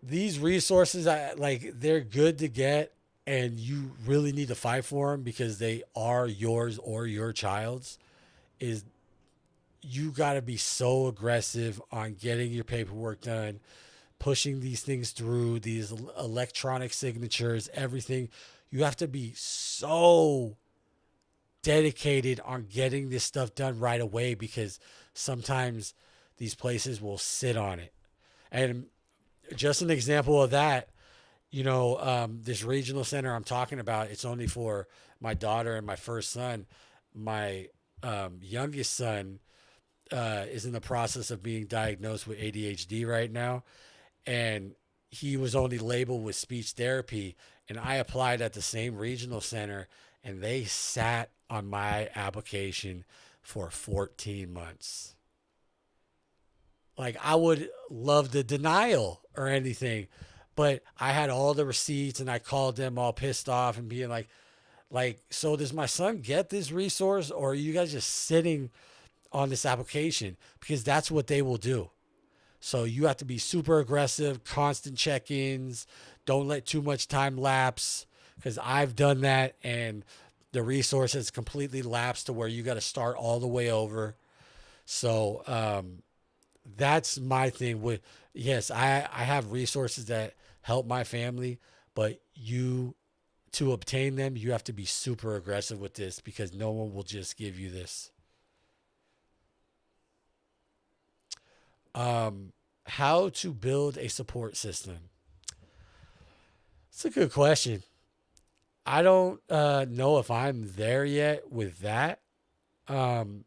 these resources, like they're good to get, and you really need to fight for them because they are yours or your child's. Is you got to be so aggressive on getting your paperwork done, pushing these things through, these electronic signatures, everything. You have to be so dedicated on getting this stuff done right away because sometimes these places will sit on it. And just an example of that, this regional center I'm talking about, it's only for my daughter and my first son. My youngest son is in the process of being diagnosed with ADHD right now. And he was only labeled with speech therapy. And I applied at the same regional center, and they sat on my application for 14 months. Like, I would love the denial or anything, but I had all the receipts and I called them all pissed off and being like, so does my son get this resource, or are you guys just sitting on this application? Because that's what they will do. So you have to be super aggressive, constant check-ins. Don't let too much time lapse, because I've done that and the resource has completely lapsed to where you got to start all the way over. So that's my thing with, yes, I have resources that help my family, but you, to obtain them, you have to be super aggressive with this because no one will just give you this. How to build a support system? It's a good question. I don't know if I'm there yet with that. Um,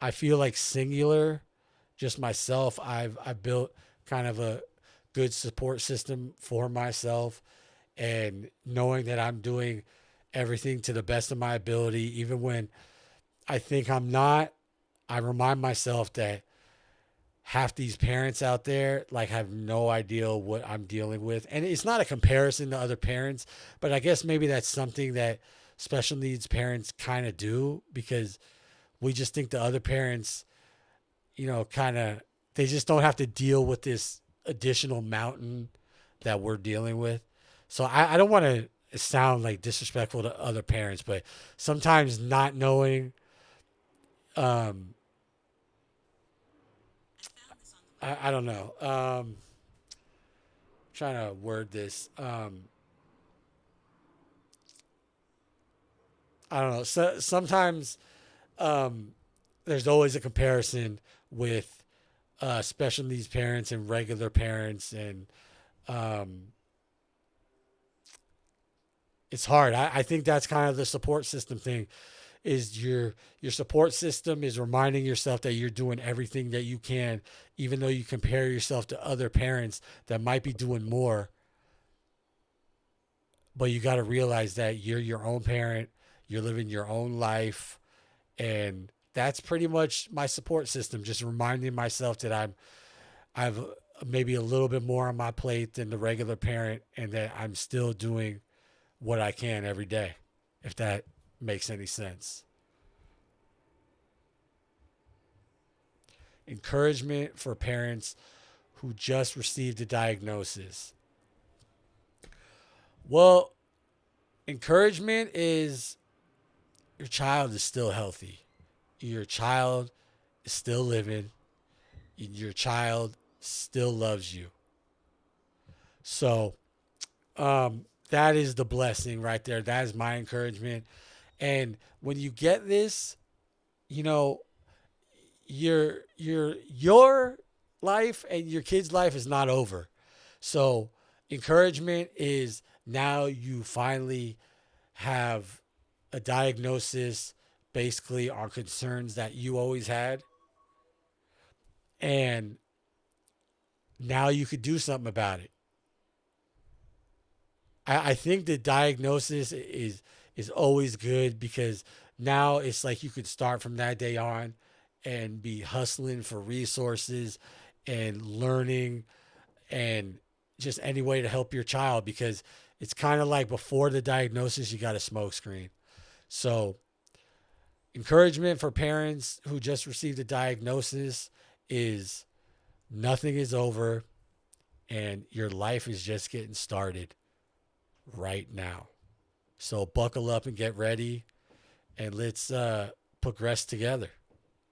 I feel like singular, just myself. I've built kind of a good support system for myself, and knowing that I'm doing everything to the best of my ability, even when I think I'm not. I remind myself that half these parents out there like have no idea what I'm dealing with. And it's not a comparison to other parents, but I guess maybe that's something that special needs parents kind of do because we just think the other parents, kind of they just don't have to deal with this additional mountain that we're dealing with. So I don't want to sound like disrespectful to other parents, but sometimes not knowing, um, I don't know. Trying to word this. I don't know. So sometimes um, there's always a comparison with special needs parents and regular parents, and um, it's hard. I think that's kind of the support system thing. Is your support system is reminding yourself that you're doing everything that you can, even though you compare yourself to other parents that might be doing more. But you got to realize that you're your own parent, you're living your own life, and that's pretty much my support system. Just reminding myself that I've maybe a little bit more on my plate than the regular parent, and that I'm still doing what I can every day, if that makes any sense. Encouragement for parents who just received a diagnosis. Well, encouragement is your child is still healthy. Your child is still living. Your child still loves you. So that is the blessing right there. That is my encouragement. And when you get this, you know, your life and your kid's life is not over. So encouragement is now you finally have a diagnosis basically on concerns that you always had, and now you could do something about it. I think the diagnosis is always good because now it's like you could start from that day on and be hustling for resources and learning and just any way to help your child, because it's kind of like before the diagnosis you got a smoke screen. So encouragement for parents who just received a diagnosis is nothing is over, and your life is just getting started right now. So buckle up and get ready, and let's progress together.